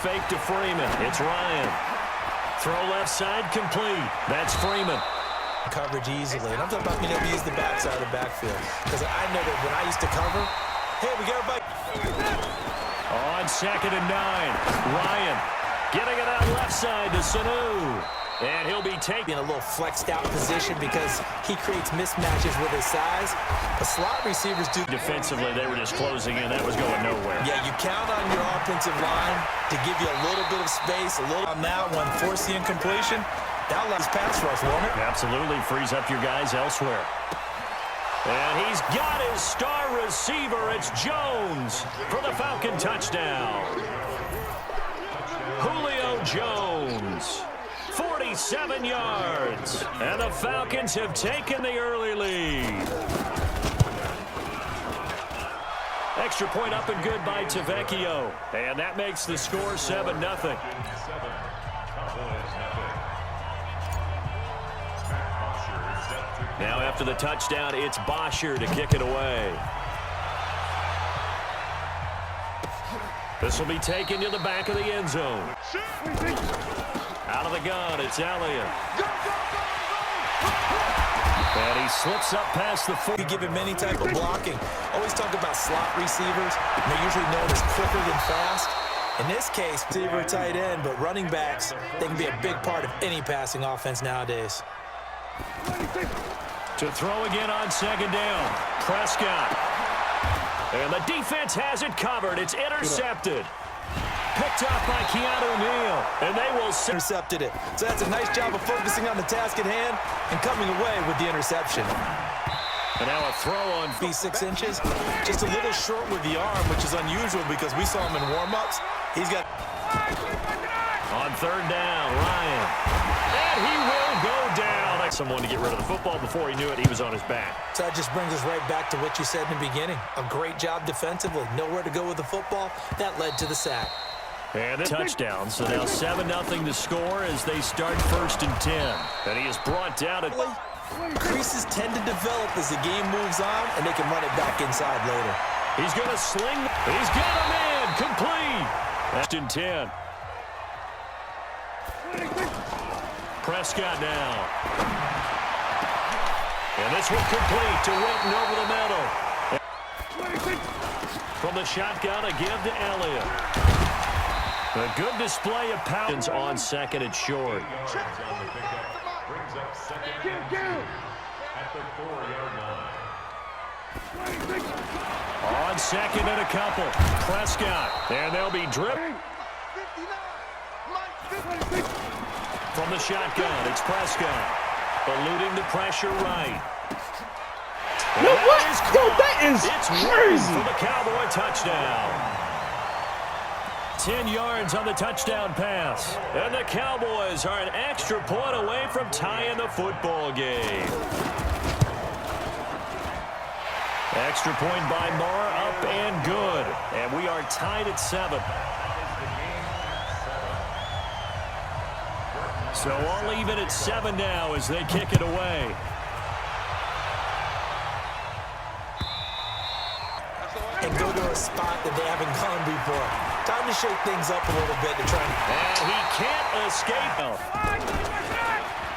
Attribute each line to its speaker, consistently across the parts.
Speaker 1: fake to Freeman. It's Ryan. Throw left side complete. That's Freeman.
Speaker 2: Coverage easily. And I'm talking about being able to use the backside of the backfield. Because I know that when I used to cover, hey, we got everybody.
Speaker 1: On 2nd and 9, Ryan getting it out left side to Sanu. And he'll be taking
Speaker 2: in a little flexed out position because he creates mismatches with his size. The slot receivers do.
Speaker 1: Defensively, they were just closing in. That was going nowhere.
Speaker 2: Yeah, you count on your offensive line to give you a little bit of space, a little on that one, force the incompletion. That lets pass rush, won't it?
Speaker 1: Absolutely frees up your guys elsewhere. And he's got his star receiver. It's Jones for the Falcon touchdown. Julio Jones. 47 yards, and the Falcons have taken the early lead. Extra point up and good by Tavecchio, and that makes the score 7-0. Now after the touchdown, it's Bosher to kick it away. This will be taken to the back of the end zone. Out of the gun, it's Elliott. And he slips up past the 4.
Speaker 2: We give him any type of blocking. Always talk about slot receivers. They're usually known as quicker than fast. In this case, receiver, tight end, but running backs, they can be a big part of any passing offense nowadays.
Speaker 1: To throw again on 2nd down, Prescott. And the defense has it covered. It's intercepted. Picked up by Keanu Neal, and they will
Speaker 2: intercepted it. So that's a nice job of focusing on the task at hand and coming away with the interception.
Speaker 1: And now a throw on
Speaker 2: be 6 inches, just a little short with the arm, which is unusual because we saw him in warm-ups. He's got
Speaker 1: on 3rd down, Ryan, and he will go down. Someone to get rid of the football. Before he knew it, he was on his back.
Speaker 2: So that just brings us right back to what you said in the beginning. A great job defensively, nowhere to go with the football. That led to the sack.
Speaker 1: And a touchdown, so now 7-0 to score as they start 1st and 10. And he is brought down at...
Speaker 2: Creases tend to develop as the game moves on, and they can run it back inside later.
Speaker 1: He's going to sling. He's got a man complete. 1st and 10. Prescott now. And this one complete to Witten over the middle. From the shotgun, a give to Elliott. A good display of power on 2nd and short. On 2nd and a couple. Prescott. And they'll be driven. From the shotgun, it's Prescott. Eluding the pressure right.
Speaker 3: No, what? Yo, that is crazy.
Speaker 1: For the Cowboy touchdown. 10 yards on the touchdown pass. And the Cowboys are an extra point away from tying the football game. Extra point by Moore, up and good. And we are tied at 7. So all even at 7 now as they kick it away.
Speaker 2: And go to a spot that they haven't gone before. Time to shake things up a little bit to try
Speaker 1: and he can't escape.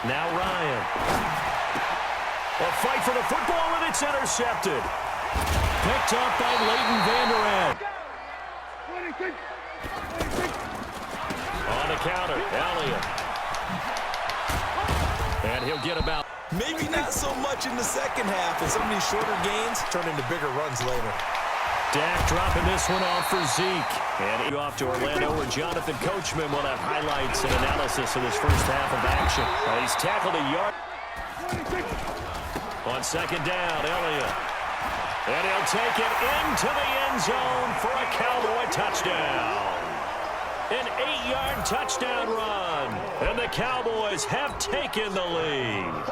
Speaker 1: Now Ryan. A fight for the football, and it's intercepted. Picked up by Leighton Vander Esch. On the counter, Elliott. And he'll get about.
Speaker 2: Maybe not so much in the second half, and some of these shorter gains turn into bigger runs later.
Speaker 1: Dak dropping this one off for Zeke. And off to Orlando, where Jonathan Coachman will have highlights and analysis of this first half of action. He's tackled a yard. On 2nd down, Elliott. And he'll take it into the end zone for a Cowboy touchdown. An 8-yard touchdown run. And the Cowboys have taken the lead.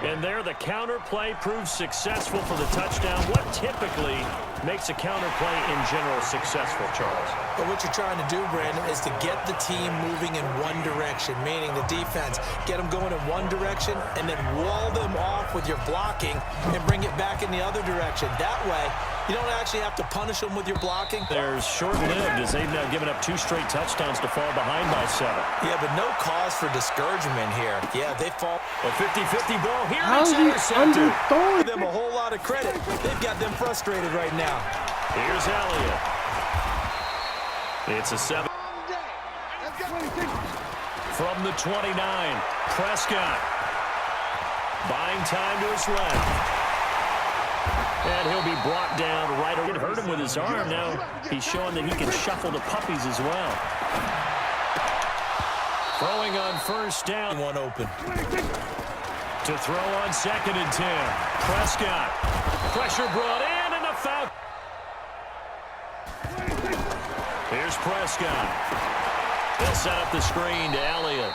Speaker 1: And there, the counter play proves successful for the touchdown. What typically makes a counter play in general successful, Charles?
Speaker 2: But what you're trying to do, Brandon, is to get the team moving in one direction, meaning the defense, get them going in one direction, and then wall them off with your blocking and bring it back in the other direction. That way, You don't actually have to punish them with your blocking.
Speaker 1: They're short-lived as they've now given up 2 straight touchdowns to fall behind by 7.
Speaker 2: Yeah, but no cause for discouragement here. Yeah, they fall.
Speaker 1: A 50-50 ball here.
Speaker 3: How
Speaker 1: It's
Speaker 3: is he
Speaker 1: intercepted.
Speaker 3: underthrowing?
Speaker 2: Give them a whole lot of credit. They've got them frustrated right now.
Speaker 1: Here's Elliott. It's a 7. From the 29, Prescott. Buying time to his left. And he'll be brought down right over. It hurt him with his arm. Now he's showing that he can shuffle the puppies as well. Throwing on first down.
Speaker 2: One open.
Speaker 1: To throw on 2nd and 10. Prescott. Pressure brought in and the foul. Here's Prescott. They'll set up the screen to Elliott.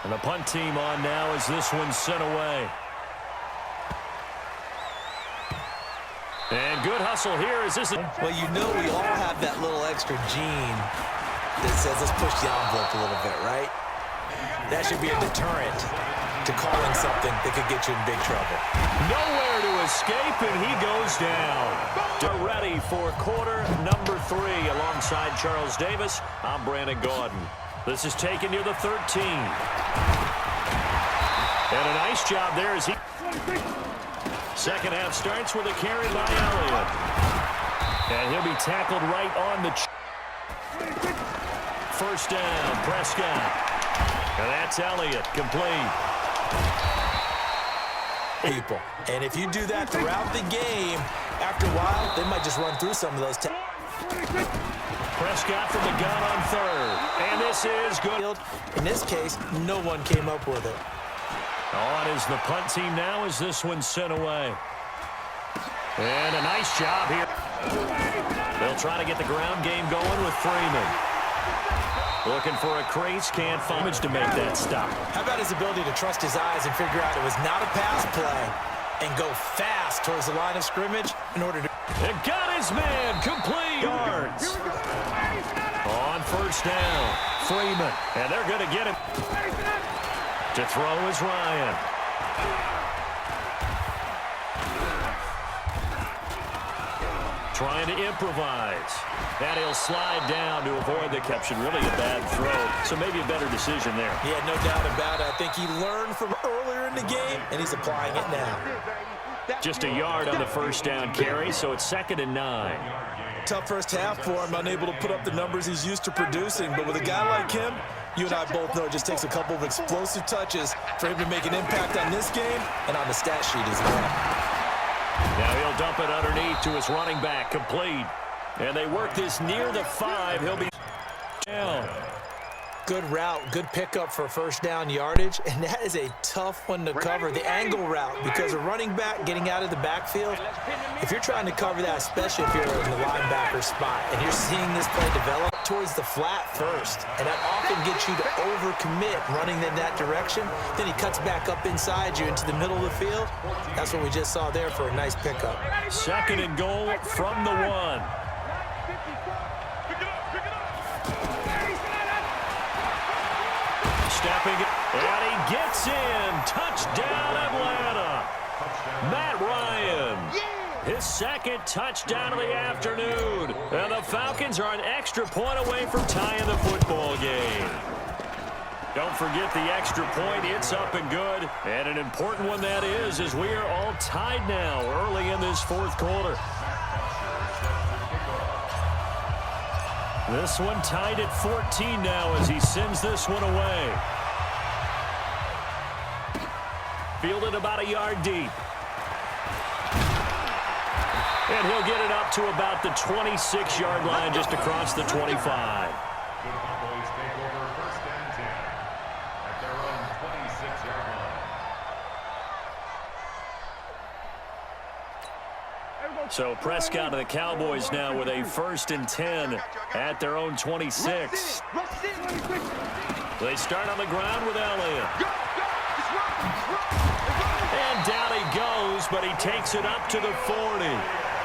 Speaker 1: And the punt team on now as this one's sent away. And good hustle here as this is.
Speaker 2: Well, you know we all have that little extra gene that says let's push the envelope a little bit, right? That should be a deterrent to calling something that could get you in big trouble.
Speaker 1: Nowhere to escape, and he goes down. Ready for quarter number 3 alongside Charles Davis. I'm Brandon Gaudin. This is taken near the 13. And a nice job there as he... Second half starts with a carry by Elliott. And he'll be tackled right on the... First down, Prescott. And that's Elliott, complete.
Speaker 2: People. And if you do that throughout the game, after a while, they might just run through some of those.
Speaker 1: Prescott from the gun on 3rd. And this is good.
Speaker 2: In this case, no one came up with it.
Speaker 1: On is the punt team now as this one's sent away. And a nice job here. They'll try to get the ground game going with Freeman. Looking for a crease, can't find to make that stop.
Speaker 2: How about his ability to trust his eyes and figure out it was not a pass play and go fast towards the line of scrimmage in order to...
Speaker 1: It got his man, complete yards. On first down, Freeman. And they're going to get him. To throw is Ryan. Trying to improvise. And he'll slide down to avoid the catch. Really a bad throw, so maybe a better decision there.
Speaker 2: Yeah, no doubt about it. I think he learned from earlier in the game, and he's applying it now.
Speaker 1: Just a yard on the first down carry, so it's 2nd and 9.
Speaker 2: Tough first half for him, unable to put up the numbers he's used to producing. But with a guy like him, you and I both know it just takes a couple of explosive touches for him to make an impact on this game and on the stat sheet as well.
Speaker 1: Now he'll dump it underneath to his running back, complete. And they work this near the 5. He'll be down.
Speaker 2: Good route, good pickup for first down yardage, and that is a tough one to cover, the angle route, because a running back getting out of the backfield, if you're trying to cover that, especially if you're in the linebacker spot, and you're seeing this play develop towards the flat first, and that often gets you to overcommit running in that direction, then he cuts back up inside you into the middle of the field. That's what we just saw there for a nice pickup.
Speaker 1: 2nd and goal from the 1. Stepping, and he gets in. Touchdown, Atlanta. Matt Ryan. His 2nd touchdown of the afternoon. And the Falcons are an extra point away from tying the football game. Don't forget the extra point. It's up and good. And an important one that is, as we are all tied now early in this 4th quarter. This one tied at 14 now as he sends this one away. Fielded about a yard deep. And he'll get it up to about the 26-yard line, just across the 25. So Prescott and the Cowboys now with a 1st and 10 at their own 26. They start on the ground with Elliott. And down he goes, but he takes it up to the 40.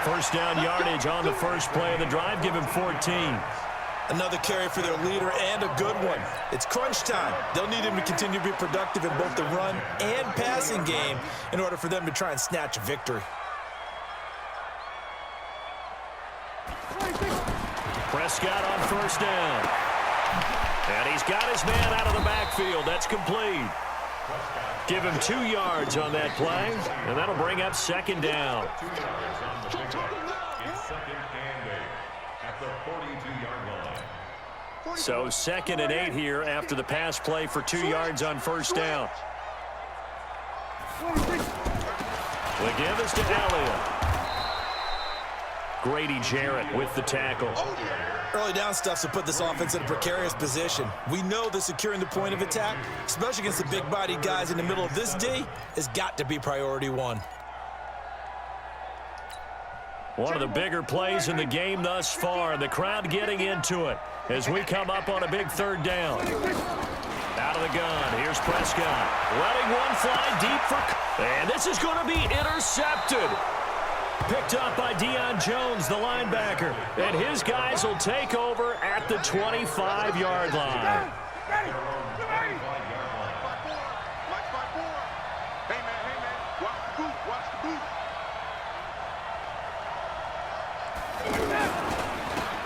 Speaker 1: First down yardage on the first play of the drive. Give him 14.
Speaker 2: Another carry for their leader and a good one. It's crunch time. They'll need him to continue to be productive in both the run and passing game in order for them to try and snatch a victory.
Speaker 1: Prescott on first down. And he's got his man out of the backfield. That's complete. Give him 2 yards on that play, and that'll bring up second down. So 2nd and 8 here after the pass play for 2 yards on first down. The give is to Elliott. Grady Jarrett with the tackle.
Speaker 2: Early down stuff to put this offense in a precarious position. We know that securing the point of attack, especially against the big-bodied guys in the middle of this D, has got to be priority one.
Speaker 1: One of the bigger plays in the game thus far. The crowd getting into it as we come up on a big 3rd down. Out of the gun, here's Prescott. Letting one fly deep for... And this is going to be intercepted. Picked up by Deion Jones, the linebacker. And his guys will take over at the 25-yard line.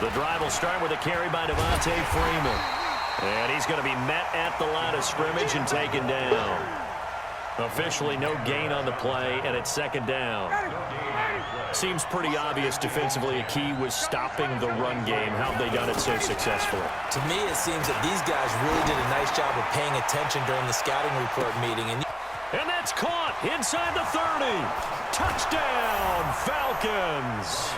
Speaker 1: The drive will start with a carry by Devontae Freeman. And he's going to be met at the line of scrimmage and taken down. Officially no gain on the play, and it's 2nd down. Seems pretty obvious defensively a key was stopping the run game. How have they done it so successfully?
Speaker 2: To me, it seems that these guys really did a nice job of paying attention during the scouting report meeting.
Speaker 1: And that's caught inside the 30. Touchdown, Falcons.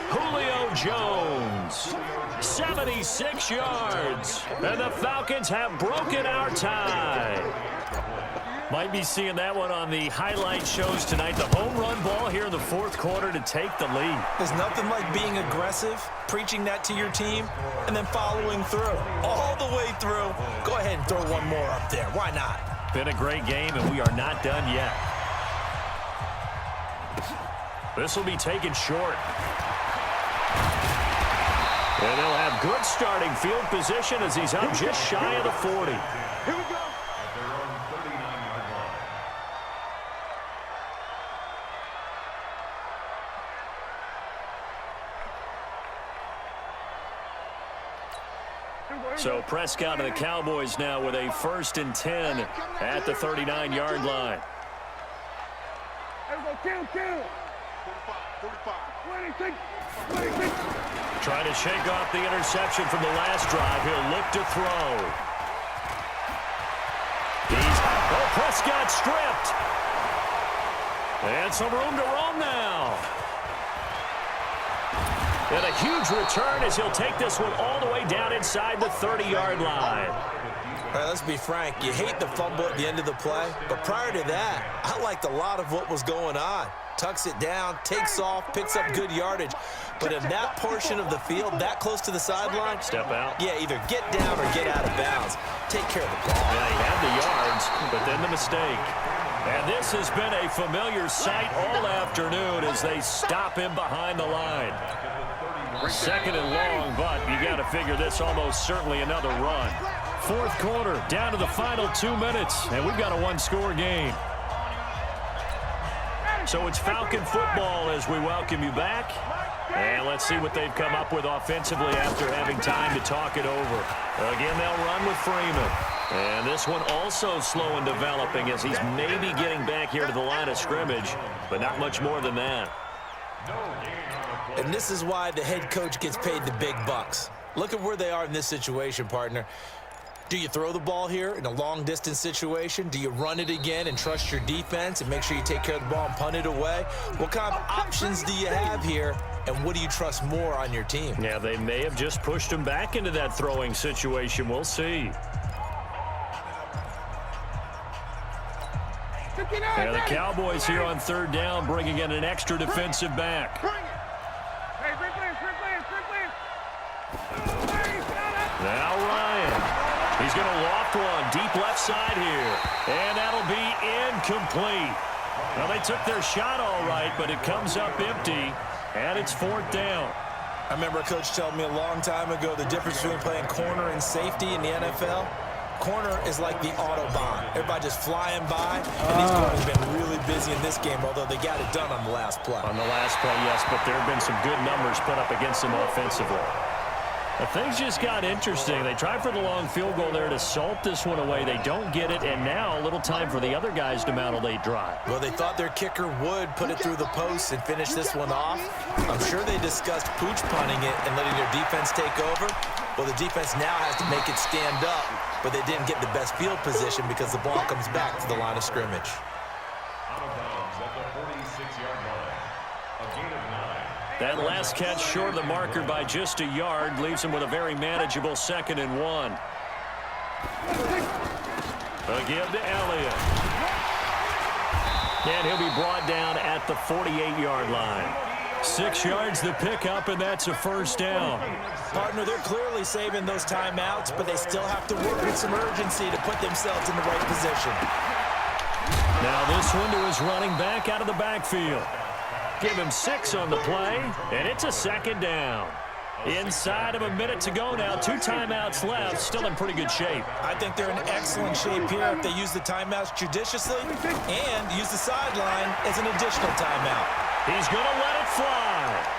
Speaker 1: Julio Jones, 76 yards. And the Falcons have broken our tie. Might be seeing that one on the highlight shows tonight. The home run ball here in the 4th quarter to take the lead.
Speaker 2: There's nothing like being aggressive, preaching that to your team, and then following through. All the way through. Go ahead and throw one more up there. Why not?
Speaker 1: Been a great game, and we are not done yet. This will be taken short. And they'll have good starting field position as he's up just shy of the 40.
Speaker 4: Here we go.
Speaker 1: So Prescott and the Cowboys now with a 1st and 10 at the 39-yard line. Trying to shake off the interception from the last drive. He'll look to throw. Prescott stripped. And some room to roam now. And a huge return as he'll take this one all the way down inside the 30-yard line.
Speaker 2: All right, let's be frank. You hate the fumble at the end of the play, but prior to that, I liked a lot of what was going on. Tucks it down, takes off, picks up good yardage. But in that portion of the field, that close to the sideline,
Speaker 1: step out.
Speaker 2: Yeah, either get down or get out of bounds. Take care of the ball.
Speaker 1: Yeah, he had the yards, but then the mistake. And this has been a familiar sight all afternoon as they stop him behind the line. 2nd and long, but you got to figure this almost certainly another run. 4th quarter, down to the final 2 minutes, and we've got a 1-score game. So it's Falcon football as we welcome you back. And let's see what they've come up with offensively after having time to talk it over. Again, they'll run with Freeman. And this one also slow in developing as he's maybe getting back here to the line of scrimmage, but not much more than that.
Speaker 2: And this is why the head coach gets paid the big bucks. Look at where they are in this situation, partner. Do you throw the ball here in a long-distance situation? Do you run it again and trust your defense and make sure you take care of the ball and punt it away? What kind of options do you have here, and what do you trust more on your team?
Speaker 1: Yeah, they may have just pushed him back into that throwing situation. We'll see. And the Cowboys here on 3rd down bringing in an extra defensive back. Now Ryan. He's going to loft one deep left side here. And that'll be incomplete. Well, they took their shot all right, but it comes up empty. And it's 4th down.
Speaker 2: I remember a coach telling me a long time ago the difference between playing corner and safety in the NFL. Corner is like the Autobahn. Everybody just flying by, and these corners have been really busy in this game, although they got it done on the last play.
Speaker 1: On the last play, yes, but there have been some good numbers put up against them offensively. But things just got interesting. They tried for the long field goal there to salt this one away. They don't get it, and now a little time for the other guys to mount a late drive.
Speaker 2: Well, they thought their kicker would put it through the post and finish this one off. I'm sure they discussed pooch punting it and letting their defense take over. Well, the defense now has to make it stand up, but they didn't get the best field position because the ball comes back to the line of scrimmage.
Speaker 4: Out of bounds at the 46-yard line. A gain of 9.
Speaker 1: That last catch short of the marker by just a yard leaves him with a very manageable 2nd and 1. A give to Elliott. And he'll be brought down at the 48-yard line. 6 yards the pickup, and that's a first down.
Speaker 2: Partner, they're clearly saving those timeouts, but they still have to work with some urgency to put themselves in the right position.
Speaker 1: Now this one to his running back out of the backfield. Give him 6 on the play, and it's a 2nd down. Inside of a minute to go now. 2 timeouts left. Still in pretty good shape.
Speaker 2: I think they're in excellent shape here if they use the timeouts judiciously and use the sideline as an additional timeout.
Speaker 1: He's going to let it fly.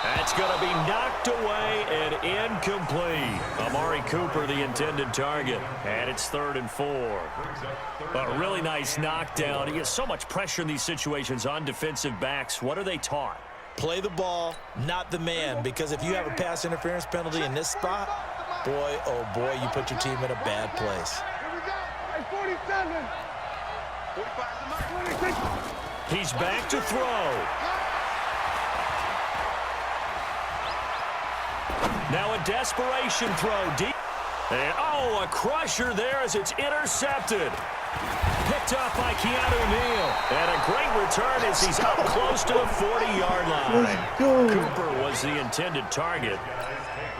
Speaker 1: That's going to be knocked away and incomplete. Amari Cooper, the intended target. And it's 3rd and 4. A really nice knockdown. He has so much pressure in these situations on defensive backs. What are they taught?
Speaker 2: Play the ball, not the man, because if you have a pass interference penalty in this spot, boy, oh boy, you put your team in a bad place.
Speaker 1: He's back to throw. Now a desperation throw deep. And, oh, a crusher there as it's intercepted. Picked up by Keanu Neal. And a great return as he's up close to the 40-yard line. Cooper was the intended target.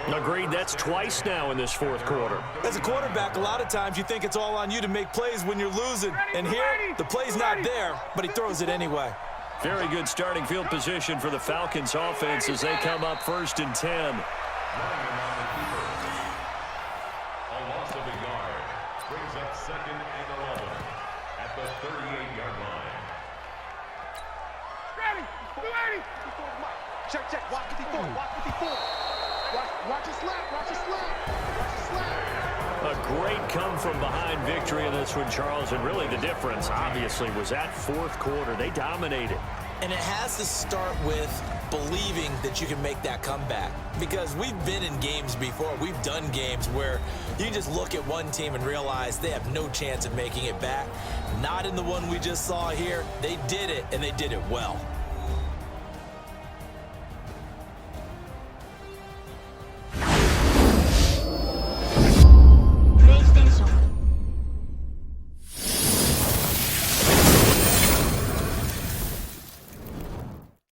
Speaker 1: Agreed, that's twice now in this 4th quarter.
Speaker 2: As a quarterback, a lot of times you think it's all on you to make plays when you're losing. And here, the play's not there, but he throws it anyway.
Speaker 1: Very good starting field position for the Falcons offense as they come up 1st and 10.
Speaker 4: A loss of a yard brings up 2nd and 11 at the 38-yard line.
Speaker 5: Ready. Check. Watch 54. Watch his slap. Watch his slap.
Speaker 1: A great come-from-behind victory in this one, Charles. And really the difference, obviously, was that 4th quarter. They dominated.
Speaker 2: And it has to start with believing that you can make that comeback. Because we've been in games before. We've done games where you just look at one team and realize they have no chance of making it back. Not in the one we just saw here. They did it, and they did it well.